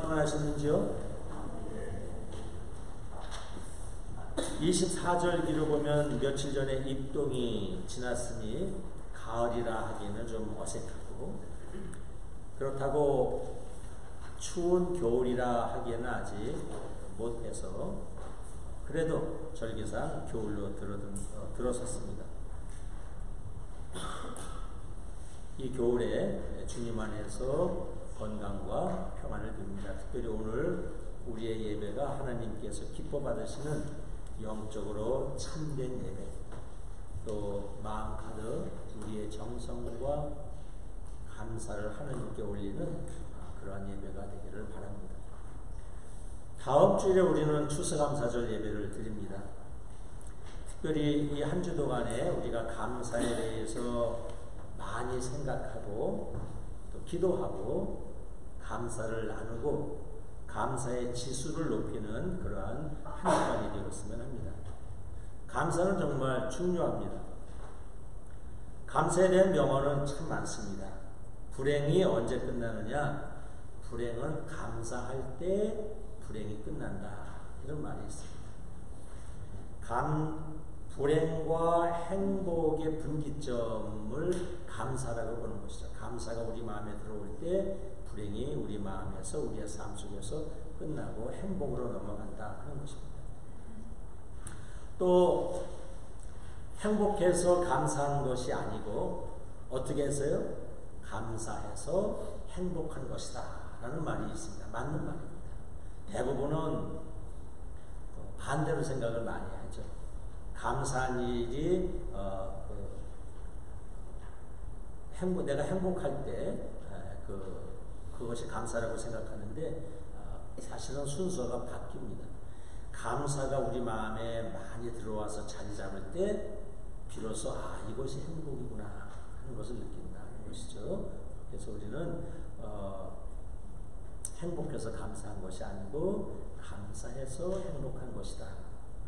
평안하셨는지요? 24절기로 보면 며칠 전에 입동이 지났으니 가을이라 하기에는 좀 어색하고, 그렇다고 추운 겨울이라 하기에는 아직 못해서 그래도 절기상 겨울로 들어섰습니다. 이 겨울에 주님 안에서 건강과 평안을 빕니다. 특별히 오늘 우리의 예배가 하나님께서 기뻐 받으시는 영적으로 참된 예배, 또 마음 가득 우리의 정성과 감사를 하나님께 올리는 그러한 예배가 되기를 바랍니다. 다음 주일에 우리는 추수감사절 예배를 드립니다. 특별히 이 한 주 동안에 우리가 감사에 대해서 많이 생각하고 또 기도하고 감사를 나누고 감사의 지수를 높이는 그러한 한 주간이 되었으면 합니다. 감사는 정말 중요합니다. 감사에 대한 명언은 참 많습니다. 불행이 언제 끝나느냐? 불행은 감사할 때 불행이 끝난다. 이런 말이 있습니다. 불행과 행복의 분기점을 감사라고 보는 것이죠. 감사가 우리 마음에 들어올 때 불행이 우리 마음에서 우리의 삶 속에서 끝나고 행복으로 넘어간다 하는 것입니다. 또 행복해서 감사하는 것이 아니고 어떻게 해서요? 감사해서 행복한 것이다 라는 말이 있습니다. 맞는 말입니다. 대부분은 반대로 생각을 많이 하죠. 감사한 일이 내가 행복할 때 그것이 감사라고 생각하는데 사실은 순서가 바뀝니다. 감사가 우리 마음에 많이 들어와서 자리 잡을 때 비로소 이것이 행복이구나 하는 것을 느낀다는 것이죠. 그래서 우리는 행복해서 감사한 것이 아니고 감사해서 행복한 것이다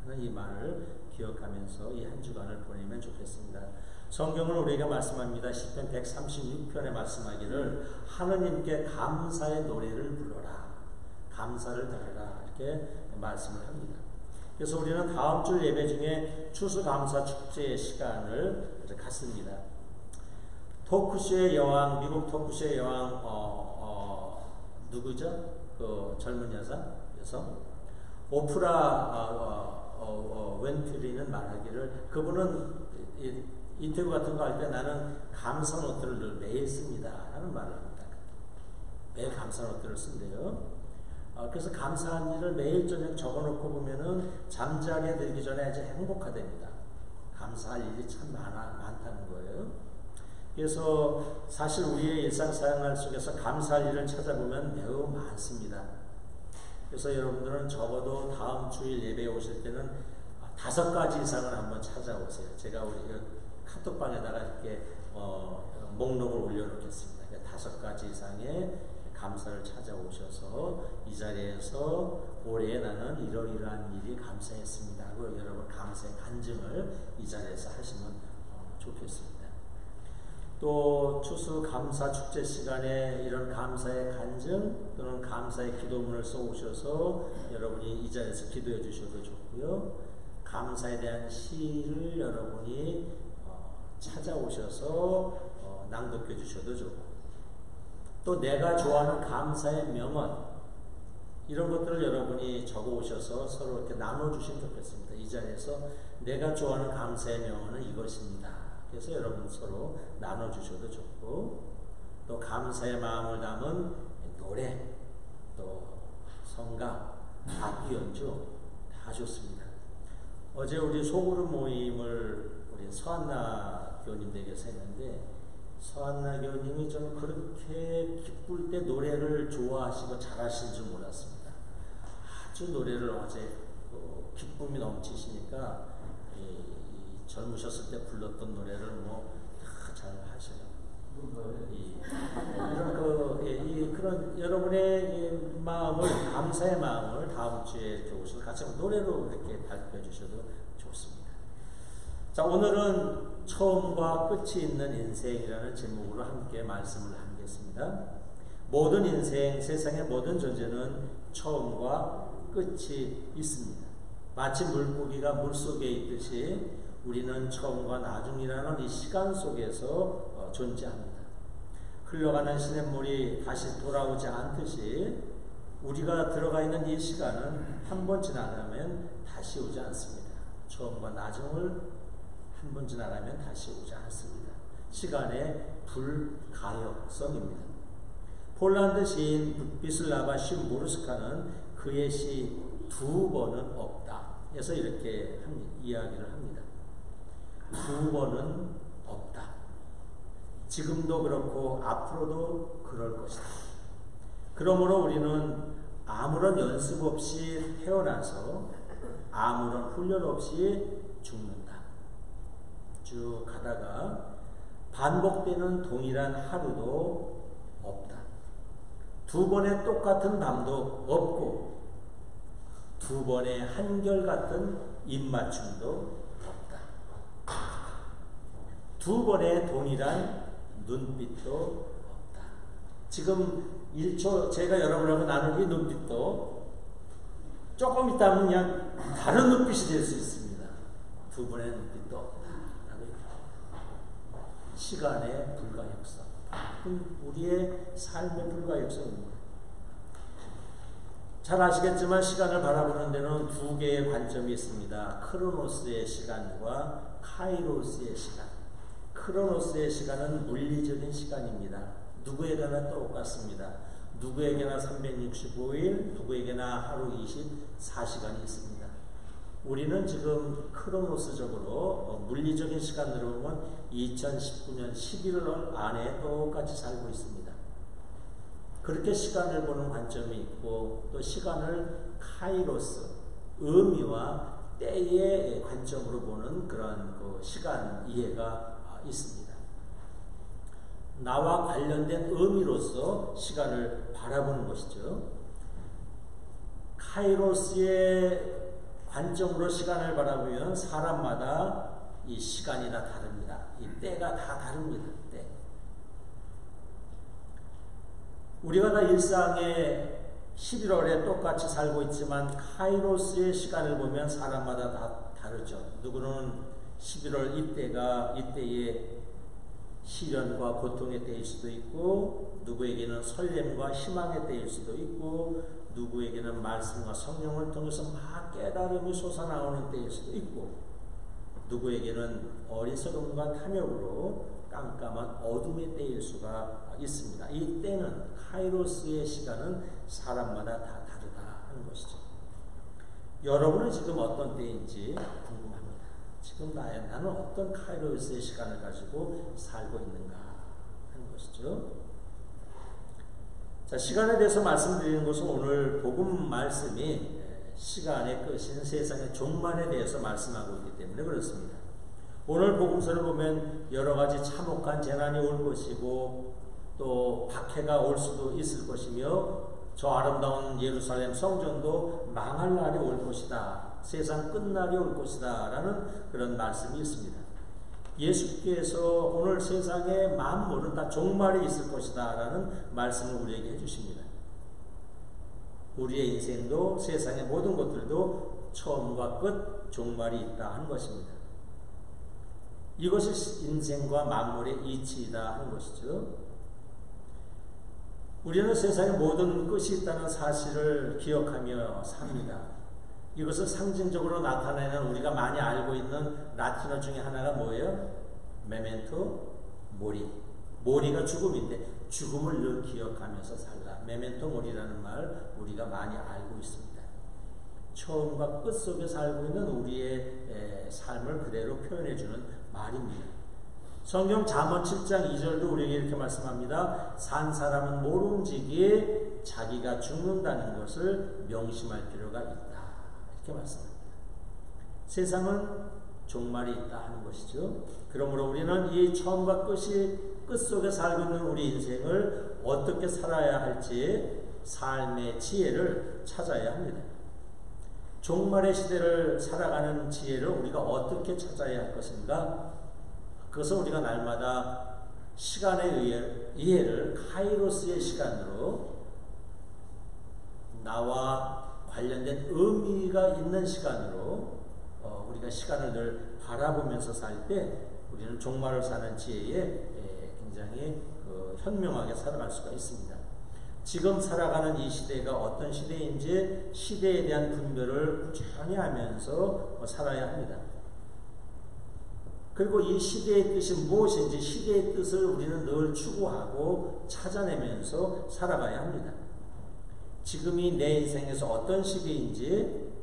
하는 이 말을 기억하면서 이 한 주간을 보내면 좋겠습니다. 성경은 우리에게 말씀합니다. 시편 136편에 말씀하기를 하느님께 감사의 노래를 불러라, 감사를 드려라 이렇게 말씀을 합니다. 그래서 우리는 다음 주 예배 중에 추수감사 축제의 시간을 갖습니다. 토크쇼의 여왕, 미국 토크쇼의 여왕 누구죠? 그 젊은 여성 오프라 윈프리는 말하기를, 그분은 인터뷰 같은 거 할 때 나는 감사 노트를 늘 매일 씁니다 라는 말을 합니다. 매일 감사 노트를 쓴대요. 그래서 감사한 일을 매일 저녁 적어놓고 보면은 잠자게 들기 전에 아주 행복하답니다. 감사할 일이 참 많다는 거예요. 그래서 사실 우리의 일상생활 속에서 감사할 일을 찾아보면 매우 많습니다. 그래서 여러분들은 적어도 다음 주일 예배에 오실 때는 5가지 이상을 한번 찾아오세요. 제가 우리 카톡방에다가 이렇게 목록을 올려놓겠습니다. 5가지 이상의 감사를 찾아오셔서 이 자리에서 올해 나는 이러이러한 일이 감사했습니다 하고 여러분 감사의 간증을 이 자리에서 하시면 좋겠습니다. 또 추수감사 축제 시간에 이런 감사의 간증 또는 감사의 기도문을 써오셔서 여러분이 이 자리에서 기도해 주셔도 좋고요. 감사에 대한 시를 여러분이 찾아오셔서 낭독해 주셔도 좋고, 또 내가 좋아하는 감사의 명언 이런 것들을 여러분이 적어 오셔서 서로 이렇게 나눠주시면 좋겠습니다. 이 자리에서 내가 좋아하는 감사의 명언은 이것입니다. 그래서 여러분 서로 나눠주셔도 좋고, 또 감사의 마음을 담은 노래, 또 성가, 악기 연주 다 좋습니다. 어제 우리 소그룹 모임을 우리 서한나 교님에게서 했는데, 서한나 교님이 좀 그렇게 기쁠 때 노래를 좋아하시고 잘하시는 줄 몰랐습니다. 아주 노래를 어제 기쁨이 넘치시니까 젊으셨을 때 불렀던 노래를 다 잘 하셔요. 그런 여러분의 마음을, 감사의 마음을 다음 주에 이렇게 오셔서 같이 노래로 이렇게 발표해 주셔도 좋습니다. 자, 오늘은 처음과 끝이 있는 인생이라는 제목으로 함께 말씀을 하겠습니다. 모든 인생, 세상의 모든 존재는 처음과 끝이 있습니다. 마치 물고기가 물속에 있듯이 우리는 처음과 나중이라는 이 시간 속에서 존재합니다. 흘러가는 시냇물이 다시 돌아오지 않듯이 우리가 들어가 있는 이 시간은 한 번 지나가면 다시 오지 않습니다. 처음과 나중을 한 번 지나가면 다시 오지 않습니다. 시간의 불가역성입니다. 폴란드 시인 비슬라바 쉼보르스카는 그의 시 두 번은 없다. 그래서 이렇게 이야기를 합니다. 두 번은 없다. 지금도 그렇고 앞으로도 그럴 것이다. 그러므로 우리는 아무런 연습 없이 태어나서 아무런 훈련 없이 죽는다. 쭉 가다가 반복되는 동일한 하루도 없다. 두 번의 똑같은 밤도 없고 두 번의 한결같은 입맞춤도 없다. 두 번의 동일한 눈빛도 없다. 지금 1초 제가 여러분하고 나눈 이 눈빛도 조금 있다면 그냥 다른 눈빛이 될 수 있습니다. 두 번의 눈빛도 없다. 시간의 불가역성. 우리의 삶의 불가역성입니다. 잘 아시겠지만 시간을 바라보는 데는 두 개의 관점이 있습니다. 크로노스의 시간과 카이로스의 시간. 크로노스의 시간은 물리적인 시간입니다. 누구에게나 똑같습니다. 누구에게나 365일, 누구에게나 하루 24시간이 있습니다. 우리는 지금 크로노스적으로 물리적인 시간으로 보면 2019년 11월 안에 똑같이 살고 있습니다. 그렇게 시간을 보는 관점이 있고 또 시간을 카이로스, 의미와 때의 관점으로 보는 그런 그 시간 이해가 있습니다. 나와 관련된 의미로서 시간을 바라보는 것이죠. 카이로스의 관점으로 시간을 바라보면 사람마다 이 시간이 다 다릅니다. 이 때가 다 다릅니다. 때. 우리가 다 일상의 11월에 똑같이 살고 있지만 카이로스의 시간을 보면 사람마다 다 다르죠. 누구는 11월 이때의 시련과 고통의 때일 수도 있고, 누구에게는 설렘과 희망의 때일 수도 있고, 누구에게는 말씀과 성령을 통해서 막 깨달음이 솟아나오는 때일 수도 있고, 누구에게는 어리석음과 탐욕으로 깜깜한 어둠의 때일 수가 있습니다. 이 때는 카이로스의 시간은 사람마다 다 다르다 하는 것이죠. 여러분은 지금 어떤 때인지 궁금합니다. 지금 나는 어떤 카이로스의 시간을 가지고 살고 있는가 하는 것이죠. 자, 시간에 대해서 말씀드리는 것은 오늘 복음 말씀이 시간의 끝인 세상의 종말에 대해서 말씀하고 있기 때문에 그렇습니다. 오늘 복음서를 보면 여러 가지 참혹한 재난이 올 것이고 또 박해가 올 수도 있을 것이며 저 아름다운 예루살렘 성전도 망할 날이 올 것이다. 세상 끝날이 올 것이다. 라는 그런 말씀이 있습니다. 예수께서 오늘 세상의 만물은 다 종말이 있을 것이다. 라는 말씀을 우리에게 해주십니다. 우리의 인생도 세상의 모든 것들도 처음과 끝, 종말이 있다 하는 것입니다. 이것이 인생과 만물의 이치이다 하는 것이죠. 우리는 세상의 모든 끝이 있다는 사실을 기억하며 삽니다. 이것을 상징적으로 나타내는 우리가 많이 알고 있는 라틴어 중에 하나가 뭐예요? 메멘토 모리. 모리가 죽음인데 죽음을 늘 기억하면서 살라. 메멘토 모리라는 말 우리가 많이 알고 있습니다. 처음과 끝 속에 살고 있는 우리의 삶을 그대로 표현해주는 말입니다. 성경 잠언 7장 2절도 우리에게 이렇게 말씀합니다. 산 사람은 모름지기에 자기가 죽는다는 것을 명심할 필요가 있다. 이렇게 말씀합니다. 세상은 종말이 있다 하는 것이죠. 그러므로 우리는 이 처음과 끝 속에 살고 있는 우리 인생을 어떻게 살아야 할지 삶의 지혜를 찾아야 합니다. 종말의 시대를 살아가는 지혜를 우리가 어떻게 찾아야 할 것인가? 그것을 우리가 날마다 시간의 이해를 카이로스의 시간으로 나와 관련된 의미가 있는 시간으로 우리가 시간을 늘 바라보면서 살 때 우리는 종말을 사는 지혜에 굉장히 현명하게 살아갈 수가 있습니다. 지금 살아가는 이 시대가 어떤 시대인지 시대에 대한 분별을 꾸준히 하면서 살아야 합니다. 그리고 이 시대의 뜻이 무엇인지 시대의 뜻을 우리는 늘 추구하고 찾아내면서 살아가야 합니다. 지금이 내 인생에서 어떤 시기인지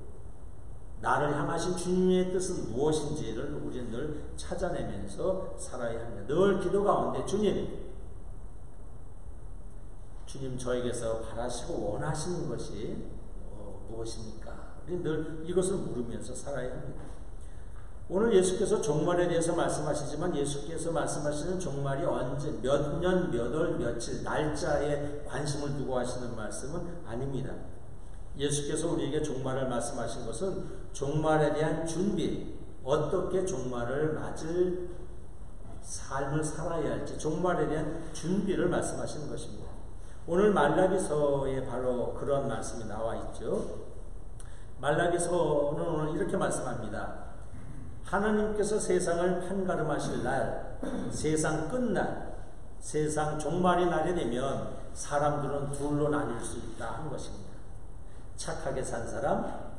나를 향하신 주님의 뜻은 무엇인지를 우리는 늘 찾아내면서 살아야 합니다. 늘 기도 가운데 주님 저에게서 바라시고 원하시는 것이 무엇입니까? 우리는 늘 이것을 물으면서 살아야 합니다. 오늘 예수께서 종말에 대해서 말씀하시지만 예수께서 말씀하시는 종말이 언제 몇 년, 몇 월, 며칠 날짜에 관심을 두고 하시는 말씀은 아닙니다. 예수께서 우리에게 종말을 말씀하신 것은 종말에 대한 준비, 어떻게 종말을 맞을 삶을 살아야 할지 종말에 대한 준비를 말씀하시는 것입니다. 오늘 말라기서에 바로 그런 말씀이 나와 있죠. 말라기서는 오늘 이렇게 말씀합니다. 하나님께서 세상을 판가름하실 날, 세상 끝날, 세상 종말의 날이 되면 사람들은 둘로 나뉠 수 있다 하는 것입니다. 착하게 산 사람,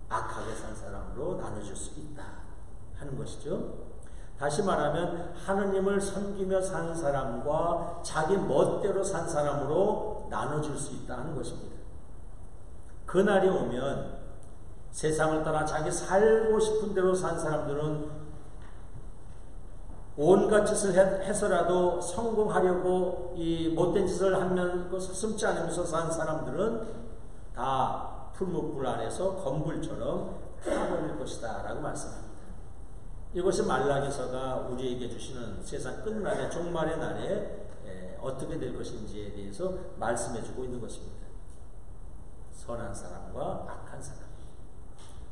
악하게 산 사람으로 나눠질 수 있다 하는 것이죠. 다시 말하면 하느님을 섬기며 산 사람과 자기 멋대로 산 사람으로 나눠질 수 있다 하는 것입니다. 그날이 오면 세상을 떠나 자기 살고 싶은 대로 산 사람들은 온갖 짓을 해서라도 성공하려고 이 못된 짓을 하면서 숨지 않으면서 산 사람들은 다 풀무불 안에서 건불처럼 타버릴 것이다 라고 말씀합니다. 이것이 말라기서가 우리에게 주시는 세상 끝날의 종말의 날에 어떻게 될 것인지에 대해서 말씀해주고 있는 것입니다. 선한 사람과 악한 사람,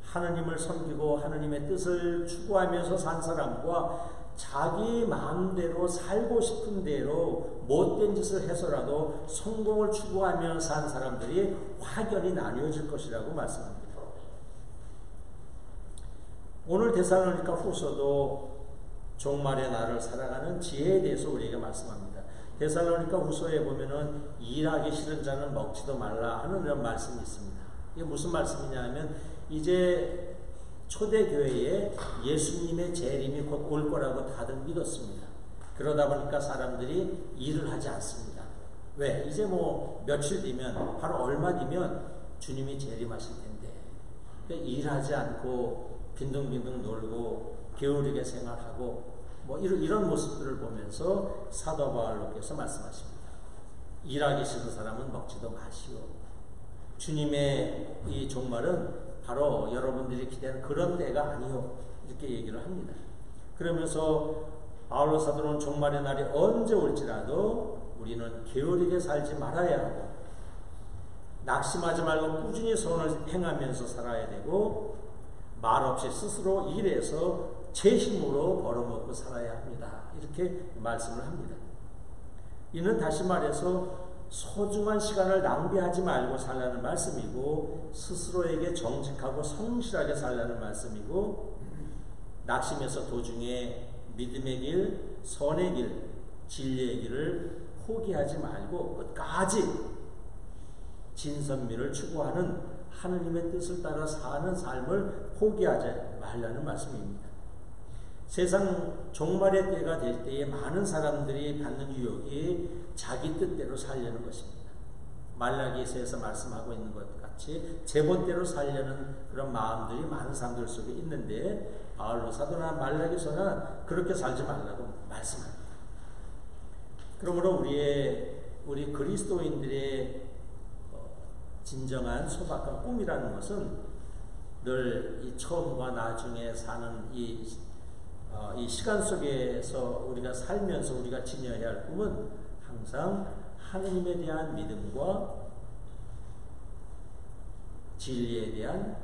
하느님을 섬기고 하느님의 뜻을 추구하면서 산 사람과 자기 마음대로 살고 싶은 대로 못된 짓을 해서라도 성공을 추구하며 산 사람들이 확연히 나뉘어질 것이라고 말씀합니다. 오늘 데살로니가 후서도 종말의 날을 살아가는 지혜에 대해서 우리에게 말씀합니다. 데살로니가 후서에 보면은 일하기 싫은 자는 먹지도 말라 하는 이런 말씀이 있습니다. 이게 무슨 말씀이냐 하면 이제 초대교회에 예수님의 재림이 곧 올 거라고 다들 믿었습니다. 그러다 보니까 사람들이 일을 하지 않습니다. 왜? 이제 뭐 며칠 뒤면 바로 얼마 뒤면 주님이 재림하실 텐데 일하지 않고 빈둥빈둥 놀고 게으르게 생활하고 뭐 이런 모습들을 보면서 사도 바울로께서 말씀하십니다. 일하기 싫은 사람은 먹지도 마시오. 주님의 이 종말은 바로 여러분들이 기대하는 그런 때가 아니요. 이렇게 얘기를 합니다. 그러면서 바울로 사도는 종말의 날이 언제 올지라도 우리는 게으르게 살지 말아야 하고 낙심하지 말고 꾸준히 선을 행하면서 살아야 되고 말없이 스스로 일해서 제 힘으로 벌어먹고 살아야 합니다. 이렇게 말씀을 합니다. 이는 다시 말해서 소중한 시간을 낭비하지 말고 살라는 말씀이고 스스로에게 정직하고 성실하게 살라는 말씀이고 낙심해서 도중에 믿음의 길, 선의 길, 진리의 길을 포기하지 말고 끝까지 진선미를 추구하는 하느님의 뜻을 따라 사는 삶을 포기하지 말라는 말씀입니다. 세상 종말의 때가 될 때에 많은 사람들이 받는 유혹이 자기 뜻대로 살려는 것입니다. 말라기서에서 말씀하고 있는 것 같이 제멋대로 살려는 그런 마음들이 많은 사람들 속에 있는데 바울로 사도나 말라기서는 그렇게 살지 말라고 말씀합니다. 그러므로 우리 그리스도인들의 진정한 소박한 꿈이라는 것은 늘 이 처음과 나중에 사는 이 시간 속에서 우리가 살면서 우리가 지녀야 할 꿈은 항상 하느님에 대한 믿음과 진리에 대한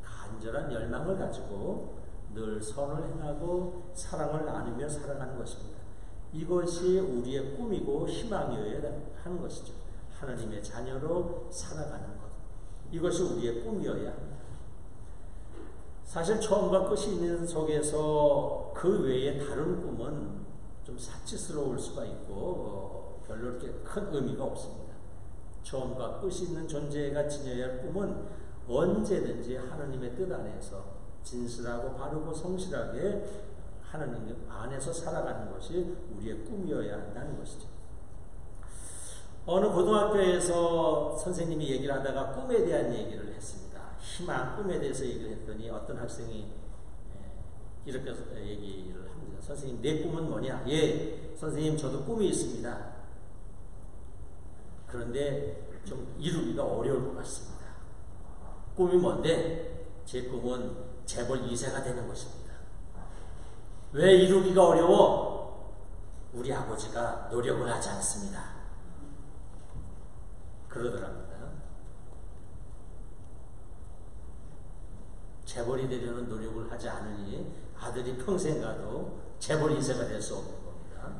간절한 열망을 가지고 늘 선을 행하고 사랑을 나누며 살아가는 것입니다. 이것이 우리의 꿈이고 희망이어야 하는 것이죠. 하나님의 자녀로 살아가는 것. 이것이 우리의 꿈이어야 합니다. 사실 처음과 끝이 있는 속에서 그 외에 다른 꿈은 좀 사치스러울 수가 있고 별로 이렇게 큰 의미가 없습니다. 처음과 끝이 있는 존재가 지녀야 할 꿈은 언제든지 하나님의 뜻 안에서 진실하고 바르고 성실하게 하나님 안에서 살아가는 것이 우리의 꿈이어야 한다는 것이죠. 어느 고등학교에서 선생님이 얘기를 하다가 꿈에 대한 얘기를 했습니다. 희망, 꿈에 대해서 얘기를 했더니 어떤 학생이 이렇게 얘기를 합니다. 선생님, 내 꿈은 뭐냐? 예, 선생님, 저도 꿈이 있습니다. 그런데 좀 이루기가 어려울 것 같습니다. 꿈이 뭔데? 제 꿈은 재벌 2세가 되는 것입니다. 왜 이루기가 어려워? 우리 아버지가 노력을 하지 않습니다. 그러더랍니다. 재벌이 되려는 노력을 하지 않으니 아들이 평생 가도 재벌 2세가 될 수 없는 겁니다.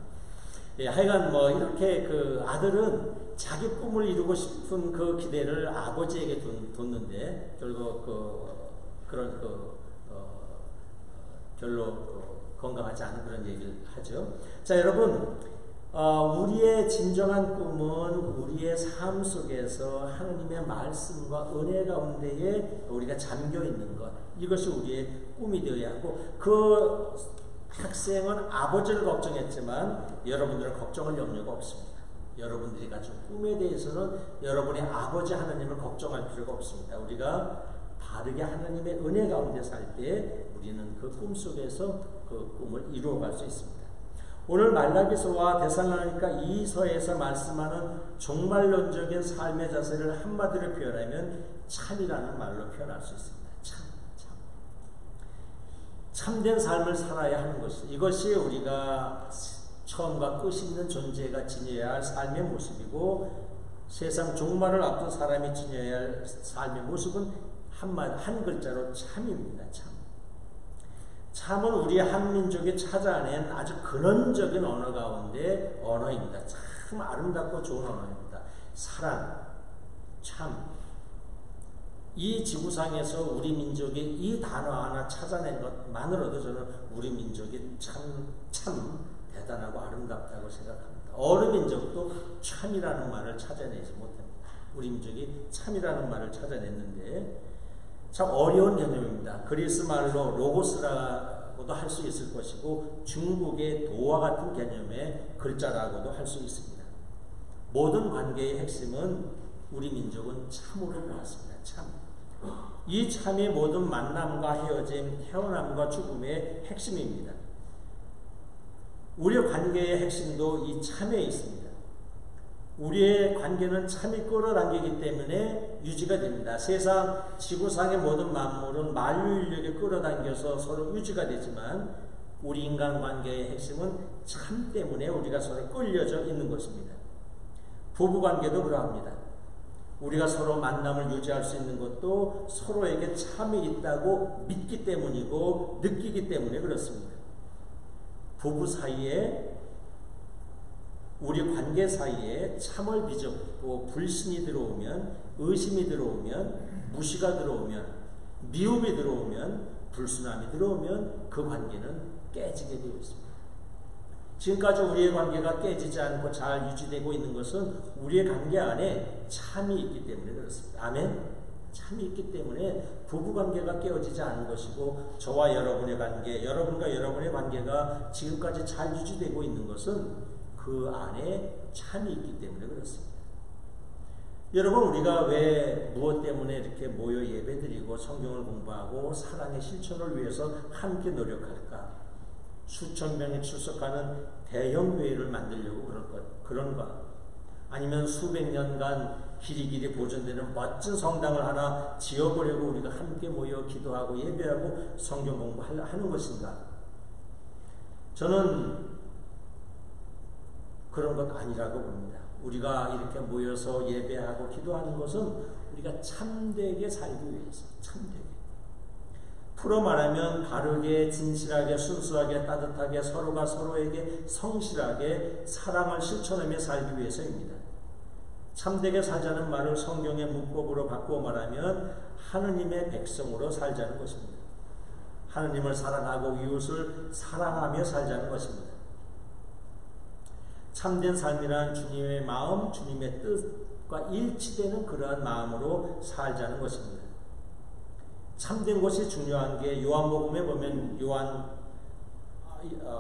예, 하여간 뭐 이렇게 그 아들은 자기 꿈을 이루고 싶은 그 기대를 아버지에게 뒀는데 결국 별로 건강하지 않은 그런 얘기를 하죠. 자, 여러분, 우리의 진정한 꿈은 우리의 삶 속에서 하나님의 말씀과 은혜 가운데에 우리가 잠겨 있는 것, 이것이 우리의 꿈이 되어야 하고, 그 학생은 아버지를 걱정했지만 여러분들은 걱정할 염려가 없습니다. 여러분들이 가진 꿈에 대해서는 여러분의 아버지 하나님을 걱정할 필요가 없습니다. 우리가 바르게 하나님의 은혜 가운데 살 때 우리는 그 꿈 속에서 그 꿈을 이루어갈 수 있습니다. 오늘 말라기서와 데살로니가 이 서에서 말씀하는 종말론적인 삶의 자세를 한마디로 표현하면 참이라는 말로 표현할 수 있습니다. 참된 삶을 살아야 하는 것이, 이것이 우리가 처음과 끝이 있는 존재가 지녀야 할 삶의 모습이고, 세상 종말을 앞둔 사람이 지녀야 할 삶의 모습은 한 글자로 참입니다. 참은 우리 한민족이 찾아낸 아주 근원적인 언어 가운데 언어입니다. 참 아름답고 좋은 언어입니다. 사랑, 참. 이 지구상에서 우리 민족이 이 단어 하나 찾아낸 것만으로도 저는 우리 민족이 참 대단하고 아름답다고 생각합니다. 어느 민족도 참이라는 말을 찾아내지 못합니다. 우리 민족이 참이라는 말을 찾아냈는데 참 어려운 개념입니다. 그리스 말로 로고스라고도 할 수 있을 것이고 중국의 도와 같은 개념의 글자라고도 할 수 있습니다. 모든 관계의 핵심은 우리 민족은 참으로 보았습니다. 참. 이 참이 모든 만남과 헤어짐, 태어남과 죽음의 핵심입니다. 우리 관계의 핵심도 이 참에 있습니다. 우리의 관계는 참이 끌어당기기 때문에 유지가 됩니다. 세상 지구상의 모든 만물은 만유인력에 끌어당겨서 서로 유지가 되지만 우리 인간관계의 핵심은 참 때문에 우리가 서로 끌려져 있는 것입니다. 부부관계도 그러합니다. 우리가 서로 만남을 유지할 수 있는 것도 서로에게 참이 있다고 믿기 때문이고 느끼기 때문에 그렇습니다. 부부 사이에, 우리 관계 사이에 참을 빚었고 불신이 들어오면, 의심이 들어오면, 무시가 들어오면, 미움이 들어오면, 불순함이 들어오면 그 관계는 깨지게 되어 있습니다. 지금까지 우리의 관계가 깨지지 않고 잘 유지되고 있는 것은 우리의 관계 안에 참이 있기 때문에 그렇습니다. 아멘? 참이 있기 때문에 부부관계가 깨어지지 않은 것이고 저와 여러분의 관계, 여러분과 여러분의 관계가 지금까지 잘 유지되고 있는 것은 그 안에 참이 있기 때문에 그렇습니다. 여러분, 우리가 왜 무엇 때문에 이렇게 모여 예배드리고 성경을 공부하고 사랑의 실천을 위해서 함께 노력할까? 수천 명이 출석하는 대형 교회를 만들려고 그런가? 아니면 수백 년간 길이길이 보존되는 멋진 성당을 하나 지어보려고 우리가 함께 모여 기도하고 예배하고 성경 공부하는 것인가? 저는 그런 것 아니라고 봅니다. 우리가 이렇게 모여서 예배하고 기도하는 것은 우리가 참되게 살기 위해서, 참되게. 풀어 말하면 바르게, 진실하게, 순수하게, 따뜻하게, 서로가 서로에게 성실하게 사랑을 실천하며 살기 위해서입니다. 참되게 살자는 말을 성경의 문법으로 바꾸어 말하면 하느님의 백성으로 살자는 것입니다. 하느님을 사랑하고 이웃을 사랑하며 살자는 것입니다. 참된 삶이란 주님의 마음, 주님의 뜻과 일치되는 그러한 마음으로 살자는 것입니다. 참된 것이 중요한 게 요한복음에 보면 요한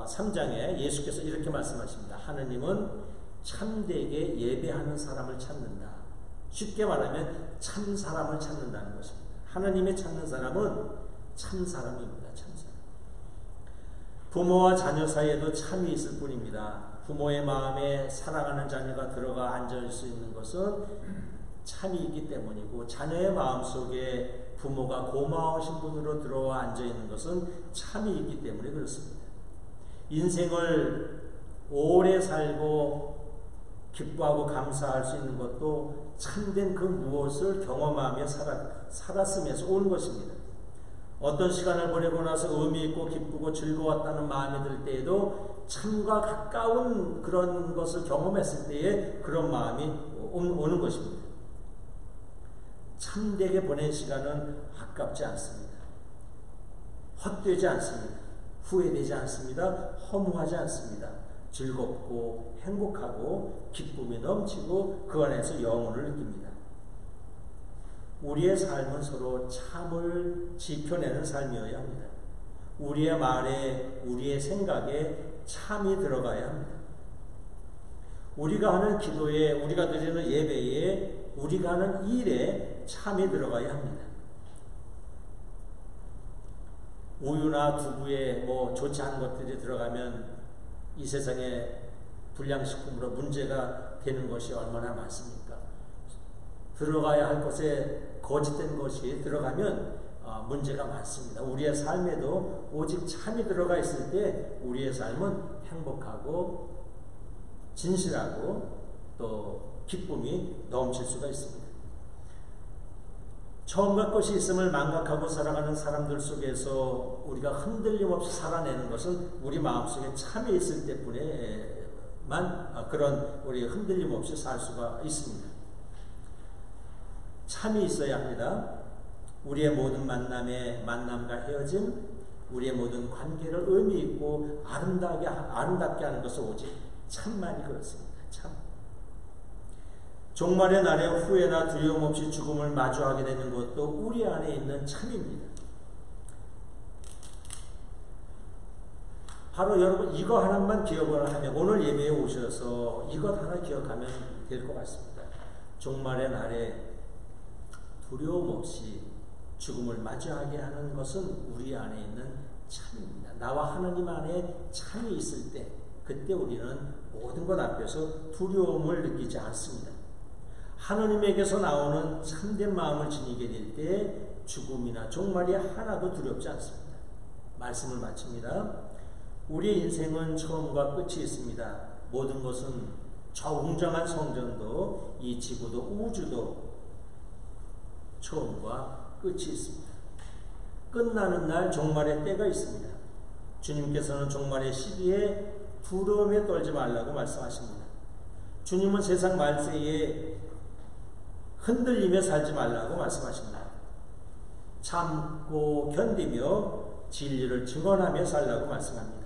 3장에 예수께서 이렇게 말씀하십니다. 하느님은 참되게 예배하는 사람을 찾는다. 쉽게 말하면 참 사람을 찾는다는 것입니다. 하느님의 찾는 사람은 참 사람입니다. 참 사람. 부모와 자녀 사이에도 참이 있을 뿐입니다. 부모의 마음에 사랑하는 자녀가 들어가 앉을 수 있는 것은 참이 있기 때문이고, 자녀의 마음속에 부모가 고마우신 분으로 들어와 앉아있는 것은 참이 있기 때문에 그렇습니다. 인생을 오래 살고 기뻐하고 감사할 수 있는 것도 참된 그 무엇을 경험하며 살았으면서 온 것입니다. 어떤 시간을 보내고 나서 의미 있고 기쁘고 즐거웠다는 마음이 들 때에도 참과 가까운 그런 것을 경험했을 때에 그런 마음이 오는 것입니다. 참되게 보낸 시간은 아깝지 않습니다. 헛되지 않습니다. 후회되지 않습니다. 허무하지 않습니다. 즐겁고 행복하고 기쁨이 넘치고 그 안에서 영혼을 느낍니다. 우리의 삶은 서로 참을 지켜내는 삶이어야 합니다. 우리의 말에, 우리의 생각에 참이 들어가야 합니다. 우리가 하는 기도에, 우리가 드리는 예배에, 우리가 하는 일에 참이 들어가야 합니다. 우유나 두부에 좋지 않은 것들이 들어가면 이 세상에 불량식품으로 문제가 되는 것이 얼마나 많습니까? 들어가야 할 것에 거짓된 것이 들어가면 문제가 많습니다. 우리의 삶에도 오직 참이 들어가 있을 때 우리의 삶은 행복하고 진실하고 또 기쁨이 넘칠 수가 있습니다. 처음과 끝이 있음을 망각하고 살아가는 사람들 속에서 우리가 흔들림 없이 살아내는 것은 우리 마음속에 참이 있을 때뿐에만 그런 우리 흔들림 없이 살 수가 있습니다. 참이 있어야 합니다. 우리의 모든 만남과 헤어짐, 우리의 모든 관계를 의미 있고 아름답게 하는 것은 오직 참만이 그렇습니다. 참. 종말의 날에 후회나 두려움 없이 죽음을 마주하게 되는 것도 우리 안에 있는 참입니다. 바로 여러분 이거 하나만 기억을 하면, 오늘 예배에 오셔서 이것 하나 기억하면 될 것 같습니다. 종말의 날에 두려움 없이 죽음을 마주하게 하는 것은 우리 안에 있는 참입니다. 나와 하나님 안에 참이 있을 때, 그때 우리는 모든 것 앞에서 두려움을 느끼지 않습니다. 하나님에게서 나오는 참된 마음을 지니게 될 때 죽음이나 종말이 하나도 두렵지 않습니다. 말씀을 마칩니다. 우리 인생은 처음과 끝이 있습니다. 모든 것은 저 웅장한 성전도 이 지구도 우주도 처음과 끝이 있습니다. 끝나는 날 종말의 때가 있습니다. 주님께서는 종말의 시기에 두려움에 떨지 말라고 말씀하십니다. 주님은 세상 말세에 흔들리며 살지 말라고 말씀하십니다. 참고 견디며 진리를 증언하며 살라고 말씀합니다.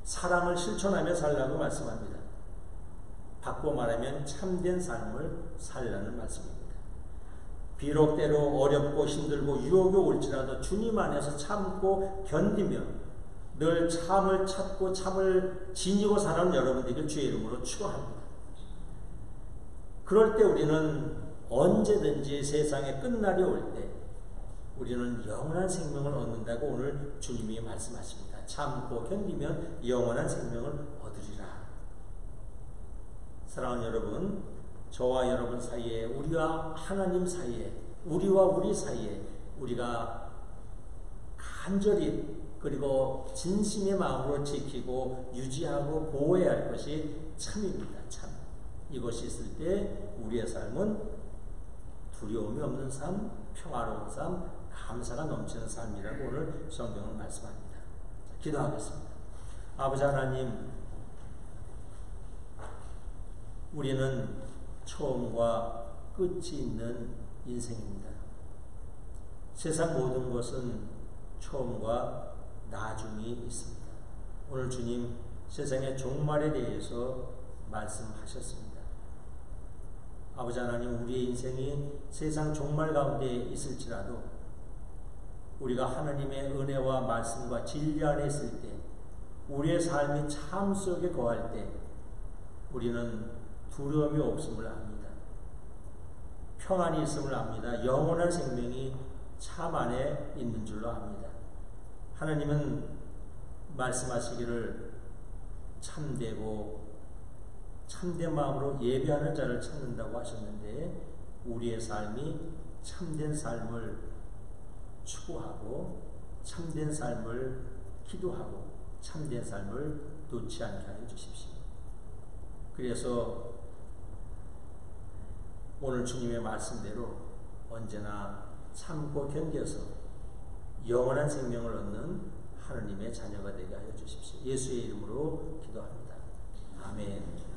사랑을 실천하며 살라고 말씀합니다. 바꿔 말하면 참된 삶을 살라는 말씀입니다. 비록 때로 어렵고 힘들고 유혹이 올지라도 주님 안에서 참고 견디며 늘 참을 찾고 참을 지니고 사는 여러분들에게 주의 이름으로 축원합니다. 그럴 때 우리는 언제든지 세상의 끝날이 올 때 우리는 영원한 생명을 얻는다고 오늘 주님이 말씀하십니다. 참고 견디면 영원한 생명을 얻으리라. 사랑하는 여러분, 저와 여러분 사이에, 우리와 하나님 사이에, 우리와 우리 사이에 우리가 간절히 그리고 진심의 마음으로 지키고 유지하고 보호해야 할 것이 참입니다. 참. 이것이 있을 때 우리의 삶은 두려움이 없는 삶, 평화로운 삶, 감사가 넘치는 삶이라고 오늘 성경은 말씀합니다. 기도하겠습니다. 아버지 하나님, 우리는 처음과 끝이 있는 인생입니다. 세상 모든 것은 처음과 나중이 있습니다. 오늘 주님 세상의 종말에 대해서 말씀하셨습니다. 아버지 하나님, 우리의 인생이 세상 종말 가운데 있을지라도 우리가 하나님의 은혜와 말씀과 진리 안에 있을 때, 우리의 삶이 참 속에 거할 때 우리는 두려움이 없음을 압니다. 평안이 있음을 압니다. 영원한 생명이 참 안에 있는 줄로 압니다. 하나님은 말씀하시기를 참되고 참된 마음으로 예배하는 자를 찾는다고 하셨는데, 우리의 삶이 참된 삶을 추구하고 참된 삶을 기도하고 참된 삶을 놓지 않게 하여 주십시오. 그래서 오늘 주님의 말씀대로 언제나 참고 견뎌서 영원한 생명을 얻는 하나님의 자녀가 되게 하여 주십시오. 예수의 이름으로 기도합니다. 아멘.